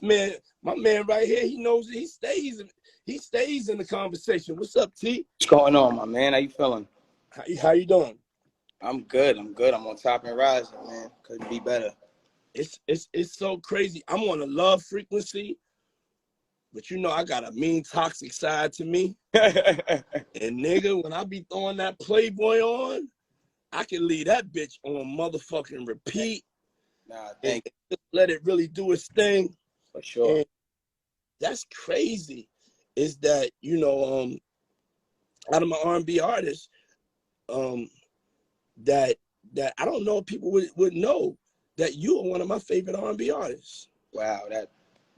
Man, my man right here, he knows he stays in the conversation. What's up, T? What's going on, my man? How you feeling? How you doing? I'm good. I'm on top and rising, man. Couldn't be better. It's so crazy. I'm on a love frequency, but you know I got a mean toxic side to me. And nigga, when I be throwing that Playboy on, I can leave that bitch on motherfucking repeat. Nah, thank you. Just let it really do its thing. For sure. And that's crazy. Is that, you know, out of my R&B artists, that I don't know if people would know that you are one of my favorite R&B artists. Wow,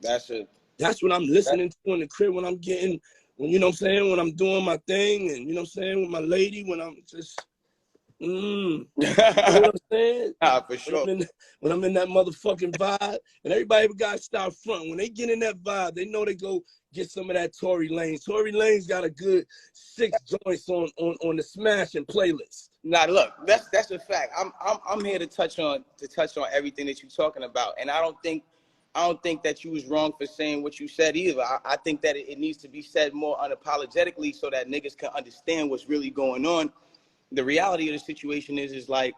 that's what I'm listening to in the crib when I'm you know what I'm saying, when I'm doing my thing, and you know what I'm saying, with my lady, when I'm just you know what I'm saying? For sure. When I'm in that motherfucking vibe, and everybody gotta start front. When they get in that vibe, they know they go get some of that Tory Lanez. Tory Lanez got a good 6 joints on the smashing playlist. Nah, look, that's a fact. I'm here to touch on everything that you're talking about, and I don't think that you was wrong for saying what you said either. I think that it needs to be said more unapologetically so that niggas can understand what's really going on. The reality of the situation is like,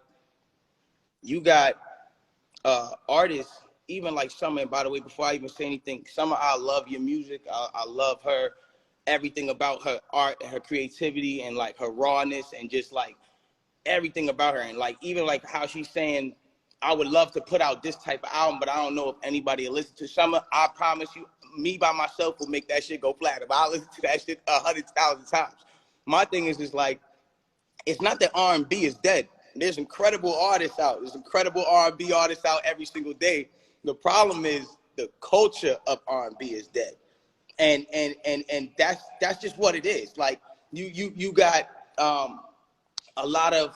you got artists, even like Summer, and by the way, before I even say anything, Summer, I love your music. I love her, everything about her art, her creativity, and like her rawness, and just like everything about her. And like, even like how she's saying, I would love to put out this type of album, but I don't know if anybody will listen to Summer. I promise you, me by myself will make that shit go platinum. I'll listen to that shit 100,000 times. My thing is like, it's not that R&B is dead. There's incredible artists out. There's incredible R&B artists out every single day. The problem is the culture of R&B is dead, and that's just what it is. Like you got a lot of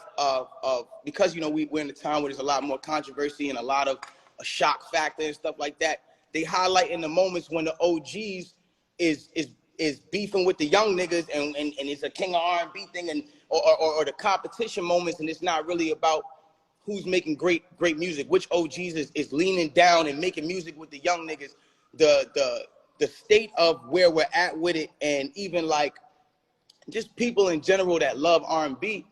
because you know we're in a time where there's a lot more controversy and a lot of a shock factor and stuff like that. They highlight in the moments when the OGs is beefing with the young niggas and it's a king of R&B thing, and or the competition moments, and it's not really about who's making great music, which OGs is leaning down and making music with the young niggas. The state of where we're at with it, and even like just people in general that love R&B.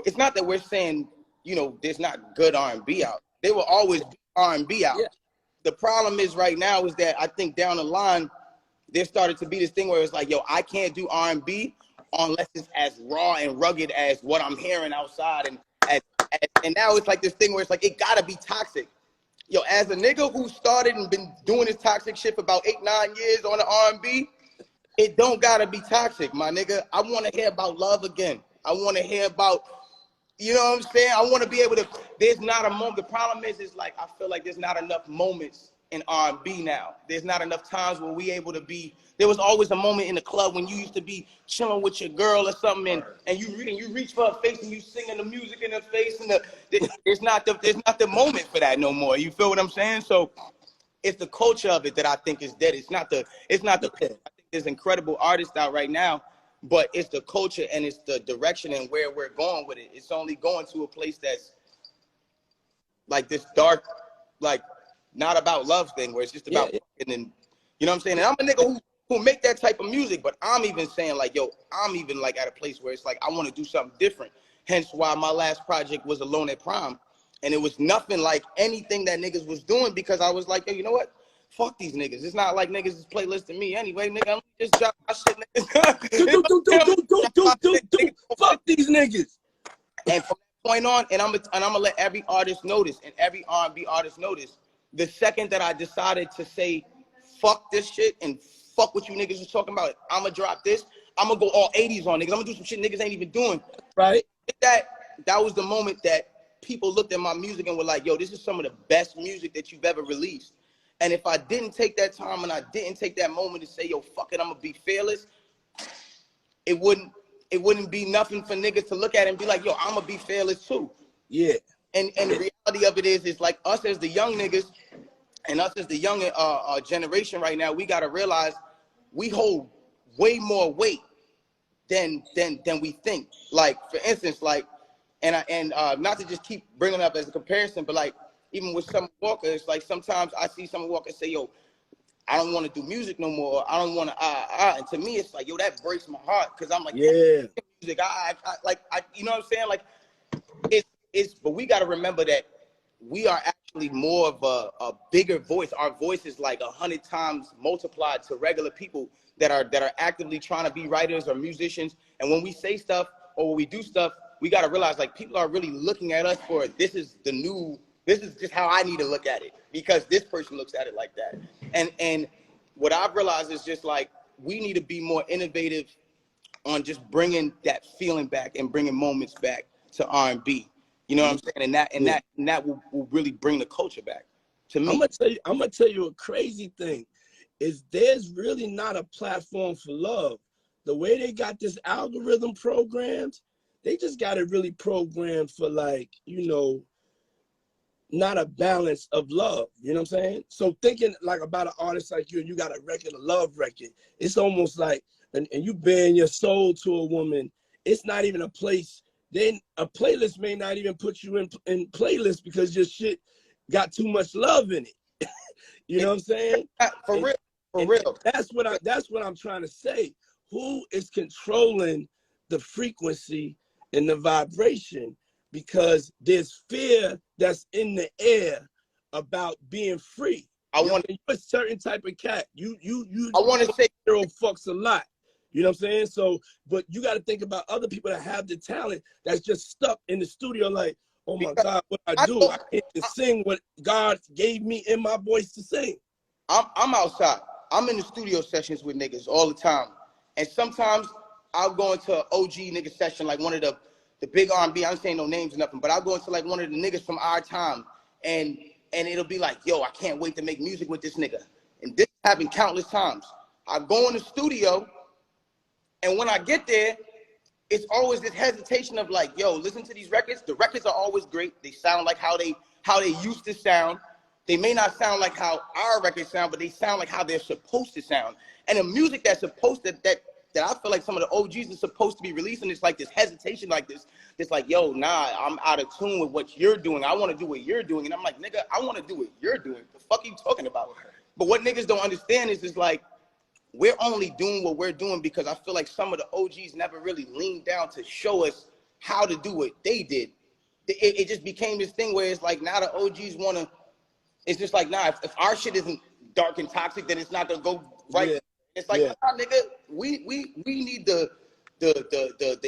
It's not that we're saying, you know, there's not good R&B out. There will always be R&B out. Yeah. The problem is right now is that I think down the line there started to be this thing where it's like, yo, I can't do R&B unless it's as raw and rugged as what I'm hearing outside. And now it's like this thing where it's like, it gotta be toxic. Yo, as a nigga who started and been doing this toxic shit for about 8-9 years on the R&B, it don't gotta be toxic, my nigga. I wanna hear about love again. I wanna hear about, you know what I'm saying? I wanna be able to, there's not a moment. The problem is like, I feel like there's not enough moments in R&B now. There's not enough times where we able to be. There was always a moment in the club when you used to be chilling with your girl or something, and you reach for her face and you singing the music in her face, and there's not the moment for that no more. You feel what I'm saying? So it's the culture of it that I think is dead. It's not the I think there's incredible artists out right now, but it's the culture and it's the direction and where we're going with it. It's only going to a place that's like this dark, like not about love thing where it's just about and then, you know what I'm saying? And I'm a nigga who make that type of music, but I'm even saying like, yo, I'm even like at a place where it's like I want to do something different. Hence why my last project was Alone at Prom, and it was nothing like anything that niggas was doing, because I was like, yo, you know what? Fuck these niggas. It's not like niggas is playlisting me anyway, nigga. I'm just drop my shit, nigga. Fuck these niggas. And from that point on, and I'm gonna let every artist notice, and every R&B artist notice, the second that I decided to say, fuck this shit and fuck what you niggas is talking about, I'm gonna drop this, I'm gonna go all 80s on niggas. I'm gonna do some shit niggas ain't even doing. Right. That was the moment that people looked at my music and were like, yo, this is some of the best music that you've ever released. And if I didn't take that time and I didn't take that moment to say, yo, fuck it, I'm gonna be fearless, it wouldn't be nothing for niggas to look at and be like, yo, I'm gonna be fearless too. Yeah. And the reality of it is like us as the young niggas and us as the young generation right now, we gotta realize we hold way more weight than we think. Like, for instance, like, and not to just keep bringing it up as a comparison, but like even with Summer Walker, it's like sometimes I see Summer Walker say, yo, I don't want to do music no more. I don't want to, and to me, it's like, yo, that breaks my heart. Cause I'm like, Yeah. Music. You know what I'm saying? Like, but we got to remember that we are actually more of a bigger voice. Our voice is like 100 times multiplied to regular people that are actively trying to be writers or musicians. And when we say stuff or when we do stuff, we got to realize like people are really looking at us for this is just how I need to look at it because this person looks at it like that. And what I've realized is just like we need to be more innovative on just bringing that feeling back and bringing moments back to R&B. You know what I'm saying? And that will really bring the culture back to me. I'm gonna tell you a crazy thing is there's really not a platform for love. The way they got this algorithm programmed, they just got it really programmed for like, you know, not a balance of love. You know what I'm saying? So thinking like about an artist like you and you got a record, a love record, it's almost like, and you bearing your soul to a woman, it's not even a place. Then a playlist may not even put you in playlist because your shit got too much love in it. You know what I'm saying? For real. That's what I'm trying to say. Who is controlling the frequency and the vibration? Because there's fear that's in the air about being free. You're a certain type of cat. I want to say zero fucks a lot. You know what I'm saying? So, but you got to think about other people that have the talent that's just stuck in the studio like, oh my God, what I do? I can't just sing what God gave me in my voice to sing. I'm outside. I'm in the studio sessions with niggas all the time. And sometimes I'll go into an OG nigga session, like one of the big R&B, I ain't saying no names or nothing, but I'll go into like one of the niggas from our time and it'll be like, yo, I can't wait to make music with this nigga. And this happened countless times. I go in the studio and when I get there, it's always this hesitation of like, yo, listen to these records. The records are always great. They sound like how they used to sound. They may not sound like how our records sound, but they sound like how they're supposed to sound. And the music that's supposed to, that I feel like some of the OGs are supposed to be releasing, it's like this hesitation like this. It's like, yo, nah, I'm out of tune with what you're doing. I want to do what you're doing. And I'm like, nigga, I want to do what you're doing. The fuck are you talking about? But what niggas don't understand is like, we're only doing what we're doing because I feel like some of the OGs never really leaned down to show us how to do what they did. It just became this thing where it's like now the OGs want to, it's just like, nah, if our shit isn't dark and toxic, then it's not going to go right. Yeah. It's like, nah, nigga, we need the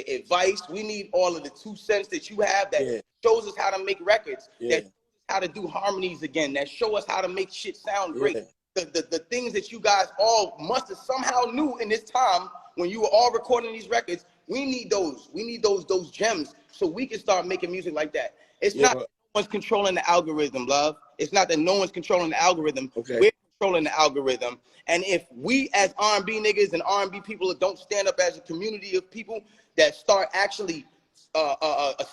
advice. We need all of the 2 cents that you have that shows us how to make records, that shows us how to do harmonies again, that show us how to make shit sound great. The things that you guys all must have somehow knew in this time when you were all recording these records, we need those. We need those gems so we can start making music like that. It's not that no one's controlling the algorithm, love. It's not that no one's controlling the algorithm. Okay. We're controlling the algorithm. And if we as R&B niggas and R&B people don't stand up as a community of people that start actually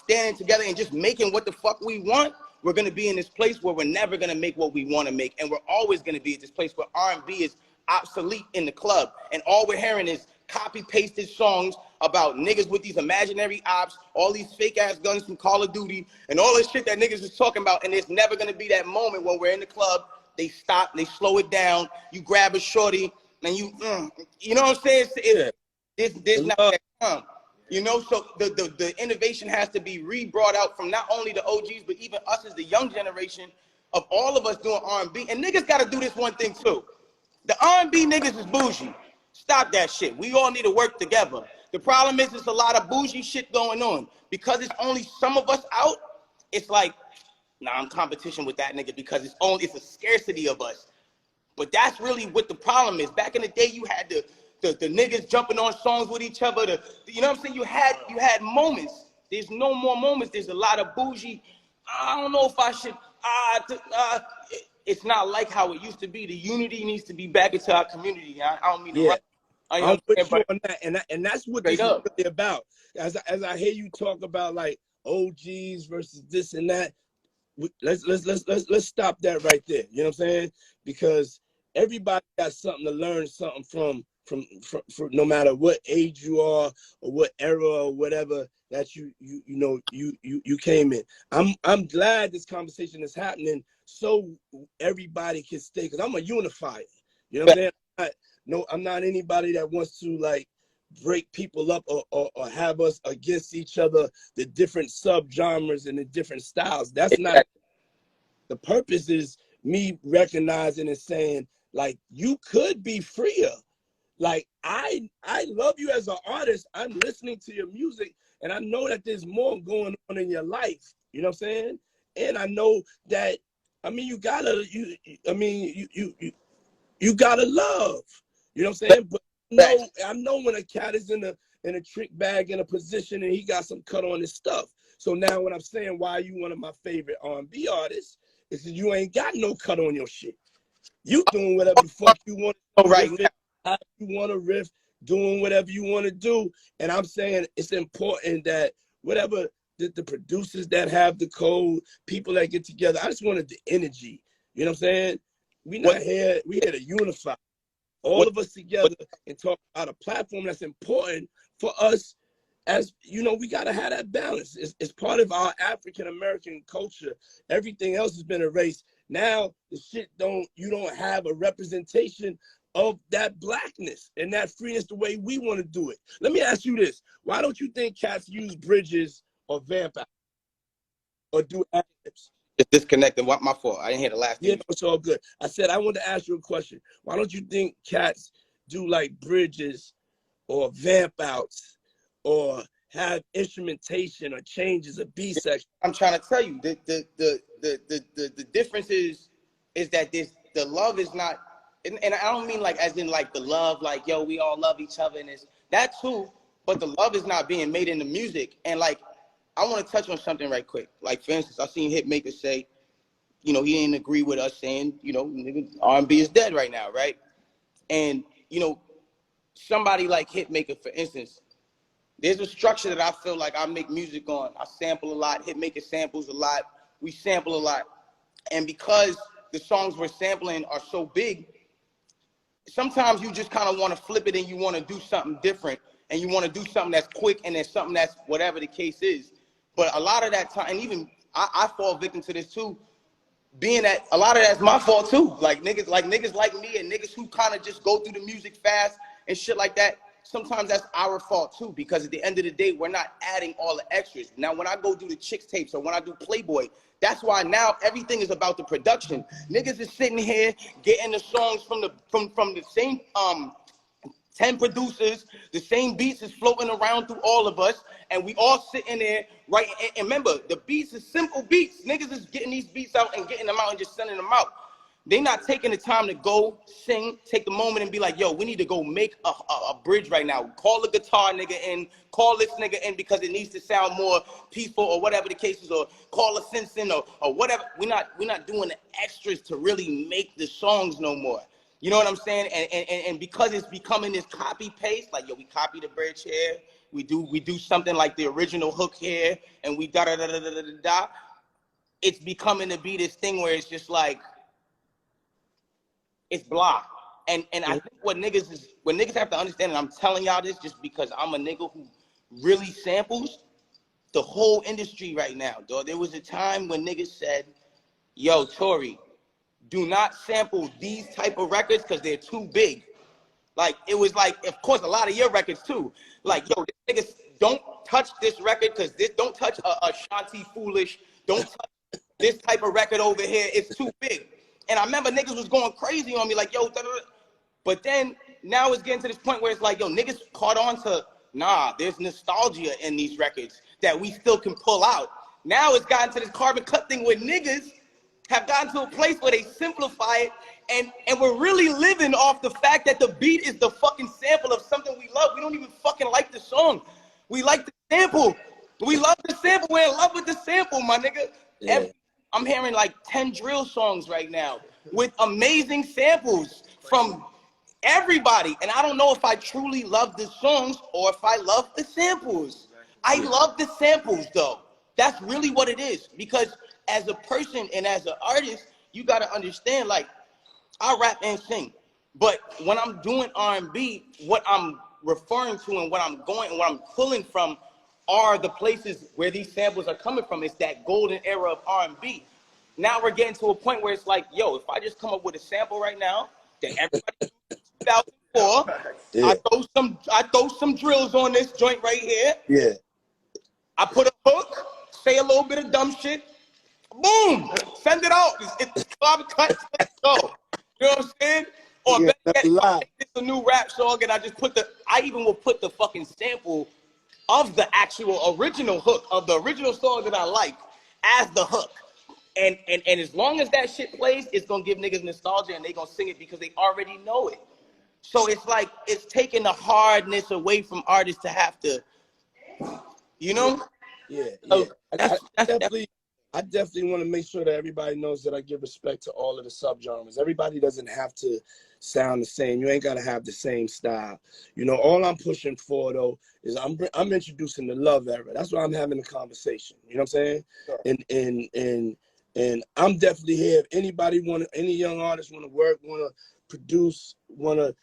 standing together and just making what the fuck we want, we're going to be in this place where we're never going to make what we want to make. And we're always going to be at this place where R&B is obsolete in the club. And all we're hearing is copy-pasted songs about niggas with these imaginary ops, all these fake-ass guns from Call of Duty, and all this shit that niggas is talking about. And there's never going to be that moment when we're in the club, they stop, they slow it down, you grab a shorty, and you know what I'm saying? There's not that time. You know, so the innovation has to be re-brought out from not only the OGs, but even us as the young generation of all of us doing R&B. And niggas got to do this one thing too. The R&B niggas is bougie. Stop that shit. We all need to work together. The problem is there's a lot of bougie shit going on. Because it's only some of us out, it's like, nah, I'm competition with that nigga because it's a scarcity of us. But that's really what the problem is. Back in the day, you had the niggas jumping on songs with each other. You know what I'm saying? You had moments. There's no more moments. There's a lot of bougie. I don't know if I should. It's not like how it used to be. The unity needs to be back into our community. I don't mean to run. I'm with you on that, and that's what this is really about. As I hear you talk about like OGs versus this and that, let's stop that right there. You know what I'm saying? Because everybody got something to learn something from no matter what age you are or what era or whatever that you came in. I'm glad this conversation is happening so everybody can stay, because I'm a unifier. You know what I'm saying? I'm not anybody that wants to like break people up or have us against each other, the different subgenres and the different styles. That's not the purpose. Is me recognizing and saying, like, you could be freer. Like, I love you as an artist. I'm listening to your music, and I know that there's more going on in your life. You know what I'm saying? And I know that, I mean, you gotta love. You know what I'm saying? But I know when a cat is in a trick bag in a position and he got some cut on his stuff. So now when I'm saying why you one of my favorite R&B artists, is that you ain't got no cut on your shit. You doing whatever the fuck you want to do right now. How you want to riff, doing whatever you want to do. And I'm saying it's important that whatever the producers that have the code, people that get together, I just wanted the energy. You know what I'm saying? We here to unify all of us together and talk about a platform that's important for us. As you know, we got to have that balance. It's part of our African American culture. Everything else has been erased. Now the shit you don't have a representation of that blackness and that freeness the way we want to do it. Let me ask you this. Why don't you think cats use bridges or vamp out or do ad-libs? It's disconnected. What, my fault. I didn't hear the last thing. Yeah, it's all good. I said I wanted to ask you a question. Why don't you think cats do like bridges or vamp outs or have instrumentation or changes of beat section? I'm trying to tell you the difference is that the love is not, and I don't mean like as in like the love, like, yo, we all love each other and it's that too, but the love is not being made in the music. And like, I want to touch on something right quick. Like, for instance, I seen Hitmaker say, you know, he didn't agree with us saying, you know, R&B is dead right now, right? And, you know, somebody like Hitmaker, for instance, there's a structure that I feel like I make music on. I sample a lot. Hitmaker samples a lot. We sample a lot. And because the songs we're sampling are so big, sometimes you just kind of want to flip it and you want to do something different. And you want to do something that's quick and then something that's whatever the case is. But a lot of that time, and even I fall victim to this too, being that a lot of that's my fault too. Like niggas like me and niggas who kind of just go through the music fast and shit like that. Sometimes that's our fault too, because at the end of the day, we're not adding all the extras. Now, when I go do the Chicks tapes or when I do Playboy, that's why now everything is about the production. Niggas is sitting here getting the songs from the same 10 producers, the same beats is floating around through all of us, and we all sitting there, right? And remember, the beats is simple beats. Niggas is getting these beats out and getting them out and just sending them out. They not taking the time to go sing, take the moment and be like, yo, we need to go make a bridge right now. Call the guitar nigga in, call this nigga in because it needs to sound more peaceful or whatever the case is, or call a sense in or whatever. We're not doing the extras to really make the songs no more. You know what I'm saying? And because it's becoming this copy paste, like, yo, we copy the bridge here, we do something like the original hook here, and we da da da da da da da. It's becoming to be this thing where it's just like, it's blah. And I think what niggas have to understand, and I'm telling y'all this just because I'm a nigga who really samples the whole industry right now, dog. There was a time when niggas said, yo, Tory, do not sample these type of records because they're too big. Like, it was like, of course, a lot of your records too. Like, yo, niggas don't touch this record because this, don't touch a Shanti Foolish, don't touch this type of record over here, it's too big. And I remember niggas was going crazy on me like, yo, da, da, da. But then now it's getting to this point where it's like, yo, niggas caught on to, nah, there's nostalgia in these records that we still can pull out. Now it's gotten to this carbon cut thing where niggas have gotten to a place where they simplify it, and we're really living off the fact that the beat is the fucking sample of something we love. We don't even fucking like the song. We like the sample. We love the sample. We're in love with the sample, my nigga. Yeah. I'm hearing like 10 drill songs right now with amazing samples from everybody. And I don't know if I truly love the songs or if I love the samples. I love the samples though. That's really what it is. Because as a person and as an artist, you got to understand, like, I rap and sing. But when I'm doing R&B, what I'm referring to and what I'm going and what I'm pulling from are the places where these samples are coming from. It's that golden era of R&B. Now we're getting to a point where it's like, yo, if I just come up with a sample right now that everybody used in 2004. Yeah. I throw some drills on this joint right here. Yeah. I put a hook, say a little bit of dumb shit. Boom! Send it out. It's club cut. Let's go. You know what I'm saying? Or Yeah, better yet, I make this a new rap song and I just I even will put the fucking sample of the actual original hook of the original song that I like as the hook. And as long as that shit plays, it's gonna give niggas nostalgia and they gonna sing it because they already know it. So it's like it's taking the hardness away from artists to have to, you know? Yeah. So I definitely want to make sure that everybody knows that I give respect to all of the subgenres. Everybody doesn't have to sound the same. You ain't got to have the same style. You know, all I'm pushing for, though, is I'm introducing the love era. That's why I'm having a conversation. You know what I'm saying? Sure. And I'm definitely here. If anybody any young artist want to work, want to produce, want to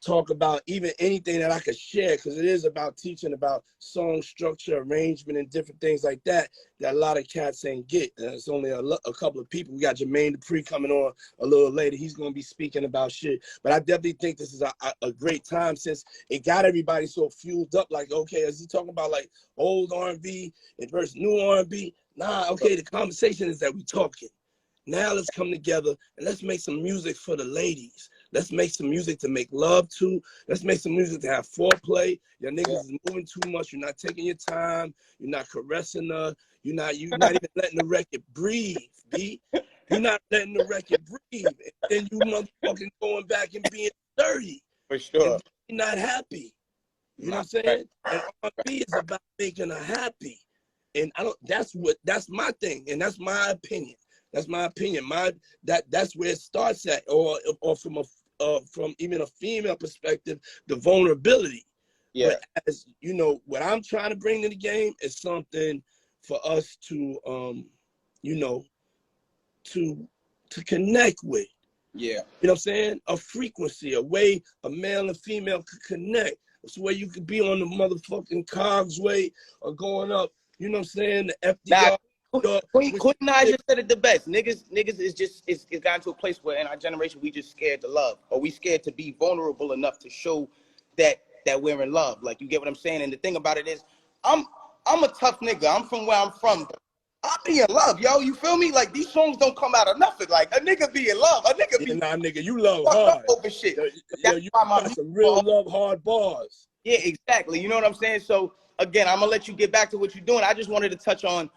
talk about even anything that I could share, because it is about teaching about song structure, arrangement, and different things like that a lot of cats ain't get. It's only a couple of people. We got Jermaine Dupri coming on a little later. He's going to be speaking about shit. But I definitely think this is a great time, since it got everybody so fueled up. Like, okay, is he talking about like old R&B versus new R&B? Nah, okay, the conversation is that we talking. Now let's come together and let's make some music for the ladies. Let's make some music to make love to. Let's make some music to have foreplay. Your niggas is moving too much. You're not taking your time. You're not caressing her. You're not even letting the record breathe, B. You're not letting the record breathe. And then you motherfucking going back and being dirty. For sure. And you're not happy. You know what I'm saying? And R&B is about making her happy. And that's my thing. And that's my opinion. That's my opinion. That's where it starts at, or from even a female perspective, the vulnerability. Yeah. But as you know, what I'm trying to bring to the game is something for us to, you know, to connect with. Yeah. You know what I'm saying? A frequency, a way a male and female could connect. It's where you could be on the motherfucking Cogs way or going up. You know what I'm saying? The FDR. Queen I just said it the best. Niggas is just it's gotten to a place where in our generation we just scared to love, or we scared to be vulnerable enough to show that we're in love. Like, you get what I'm saying? And the thing about it is, I'm a tough nigga. I'm from where I'm from. I be in love, yo. You feel me? Like, these songs don't come out of nothing. Like, a nigga be in love. A nigga be nigga, you love hard. Over shit. You got some real love hard bars. Yeah, exactly. You know what I'm saying? So again, I'm gonna let you get back to what you're doing. I just wanted to touch on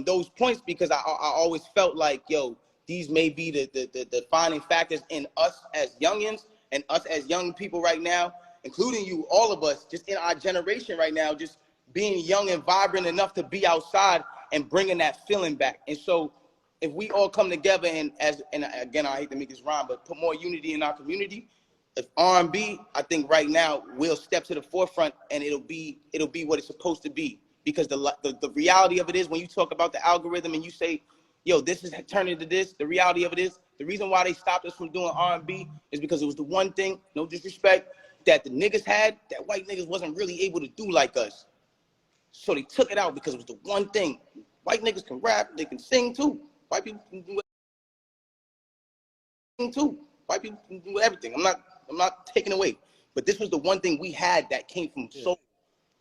those points because I always felt like, yo, these may be the defining factors in us as youngins and us as young people right now, including you, all of us, just in our generation right now, just being young and vibrant enough to be outside and bringing that feeling back. And so if we all come together and again, I hate to make this rhyme, but put more unity in our community, if R&B, I think right now will step to the forefront and it'll be what it's supposed to be. Because the reality of it is, when you talk about the algorithm and you say, yo, this is turning into this, the reality of it is, the reason why they stopped us from doing R&B is because it was the one thing, no disrespect, that the niggas had that white niggas wasn't really able to do like us. So they took it out because it was the one thing. White niggas can rap, they can sing too. White people can do everything too. White people can do everything. I'm not taking away. But this was the one thing we had that came from soul.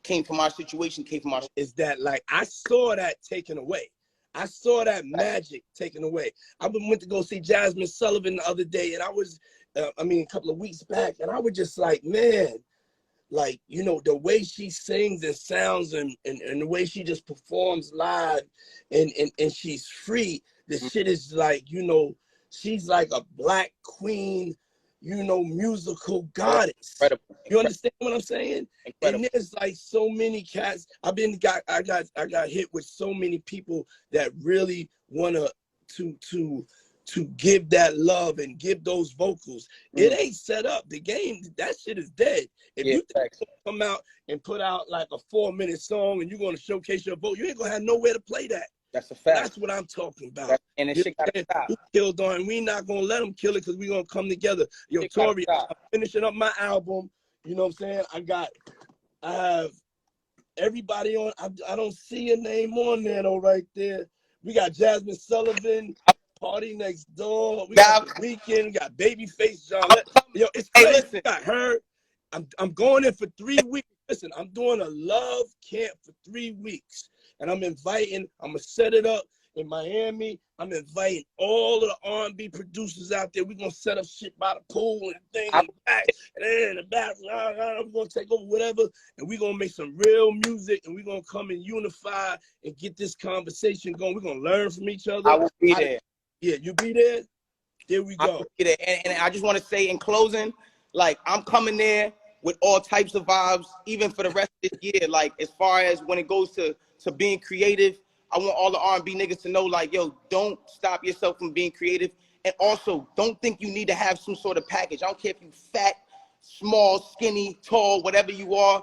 Came from our situation, came from our... Is that, like, I saw that taken away. I saw that magic taken away. I went to go see Jasmine Sullivan the other day, and I was, a couple of weeks back, and I was just like, man, like, you know, the way she sings and sounds and the way she just performs live and she's free, the shit is like, you know, she's like a black queen, you know, musical goddess. Incredible. You understand what I'm saying? Incredible. And there's like so many cats. I got hit with so many people that really want to give that love and give those vocals. It ain't set up. The game, that shit is dead. If you come out and put out like a 4-minute song and you're going to showcase your vote, you ain't going to have nowhere to play that. That's a fact. That's what I'm talking about. And the shit gotta stop. Who killed on? We not gonna let them kill it because we gonna come together. Yo, Tory, I'm finishing up my album. You know what I'm saying? I have everybody on. I don't see a name on there though, right there. We got Jasmine Sullivan. Party Next Door. We Now, got The Weeknd. We got Babyface John. Yo, it's hey, crazy. listen. Got her. I'm going in for 3 weeks. Listen, I'm doing a love camp for 3 weeks, and I'm gonna set it up in Miami. I'm inviting all of the R&B producers out there. We're gonna set up shit by the pool and thing in the back, and then in the back, we're gonna take over whatever, and we're gonna make some real music, and we're gonna come and unify and get this conversation going. We're gonna learn from each other. I will be there. Yeah, you be there? There we go. I will be there. And I just want to say in closing, like, I'm coming there with all types of vibes, even for the rest of this year. Like, as far as when it goes to being creative, I want all the R&B niggas to know, like, yo, don't stop yourself from being creative. And also, don't think you need to have some sort of package. I don't care if you fat, small, skinny, tall, whatever you are.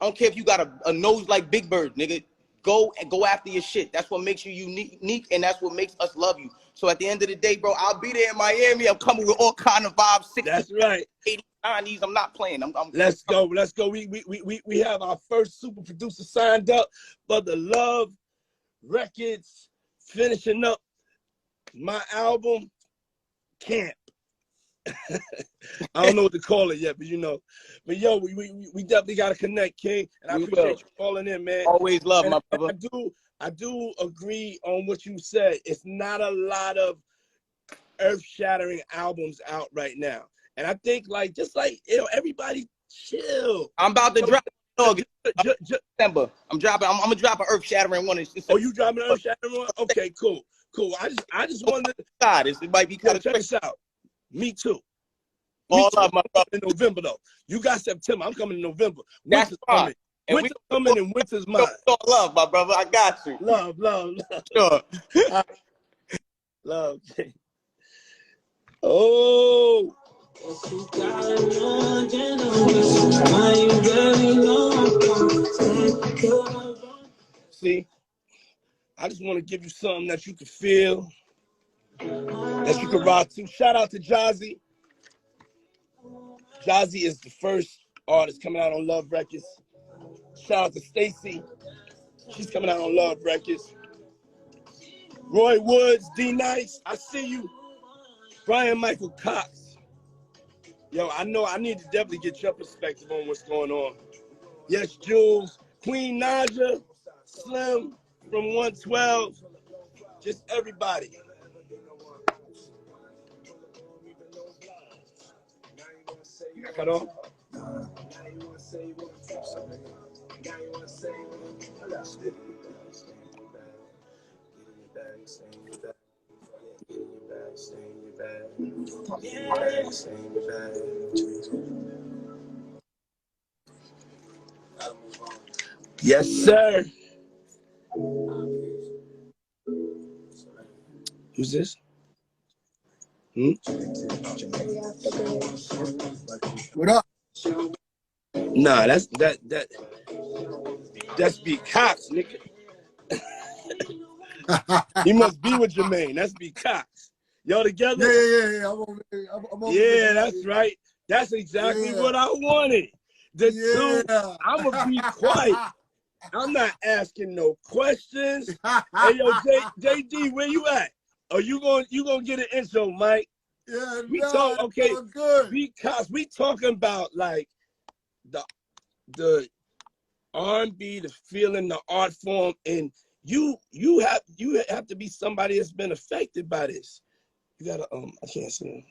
I don't care if you got a nose like Big Bird, nigga. Go after your shit. That's what makes you unique, and that's what makes us love you. So at the end of the day, bro, I'll be there in Miami. I'm coming with all kind of vibes. 60s, that's right. 80s, 90s. I'm not playing. Let's go. We have our first super producer signed up for the Love Records, finishing up my album Camp. I don't know what to call it yet, but you know. But yo, we definitely gotta connect, King. And I appreciate you calling in, man. Always love, my brother. I do agree on what you said. It's not a lot of earth-shattering albums out right now. And I think everybody chill. I'm about to drop December. I'm gonna drop an earth-shattering one. Oh, you dropping an earth-shattering one? Okay, cool. I just wanted to it might be kind of check this out. Me too. All up, my brother. In November though. You got September. I'm coming in November. That's fine. Winter's coming and winter's mine. Love, my brother. I got you. Love. Sure. Love. Oh. See, I just want to give you something that you can feel, that you can rock to. Shout out to Jazzy. Jazzy is the first artist coming out on Love Records. Shout out to Stacy. She's coming out on Love Records. Roy Woods, D Nice, I see you. Brian Michael Cox. Yo, I know I need to definitely get your perspective on what's going on. Yes, Jules, Queen Naja, Slim from 112, just everybody. You got cut off? Yes, sir. Who's this? What up? Nah, that's B Cox, nigga. He must be with Jermaine. That's B Cox. Y'all together? Yeah. I'm over That's right. That's exactly what I wanted. I'm gonna be quiet. I'm not asking no questions. Hey, yo, JD, where you at? Are you gonna get an intro, Mike? Yeah, good. Because we talking about like the R&B, the feeling, the art form, and you have to be somebody that's been affected by this. You gotta I can't see him.